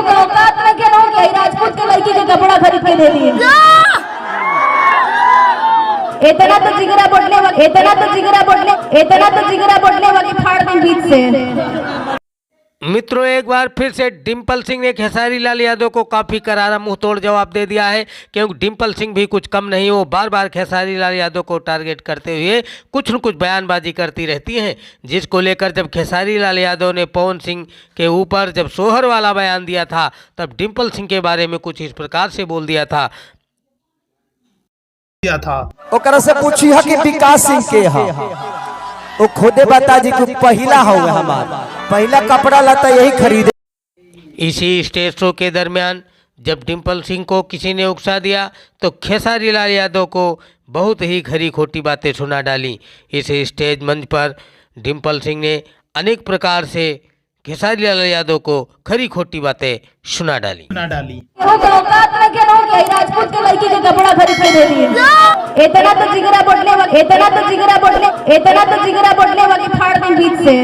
के औकात में के रहो कि राजपूत के लड़की के कपड़ा खरीद के दे दिए। इतना तो जिगरा बोटले वाली फाड़ दी बीच से। मित्रों, एक बार फिर से डिम्पल सिंह ने खेसारी लाल यादव को काफ़ी करारा मुंह तोड़ जवाब दे दिया है, क्योंकि डिम्पल सिंह भी कुछ कम नहीं, वो बार बार खेसारी लाल यादव को टारगेट करते हुए कुछ न कुछ बयानबाजी करती रहती हैं, जिसको लेकर जब खेसारी लाल यादव ने पवन सिंह के ऊपर जब सोहर वाला बयान दिया था, तब डिम्पल सिंह के बारे में कुछ इस प्रकार से बोल दिया था। ओकरा से पूछी है कि विकास सिंह के हा, वो खुदे बता जी कि पहला हो हमार पहला कपड़ा लता यही खरीदे। इसी स्टेज शो के दरमियान जब डिम्पल सिंह को किसी ने उकसा दिया तो खेसारी लाल यादव को बहुत ही खरी खोटी बातें सुना डाली। इस स्टेज मंच पर डिम्पल सिंह ने अनेक प्रकार से खेसारी लाल यादव को खरी खोटी बातें सुना डाली। औकात में के रहो कि राजपूत के लड़की के कपड़ा खरीद के दे दिए। इतना तो जिगरा बोटले वाली फाड़ दी बीच से।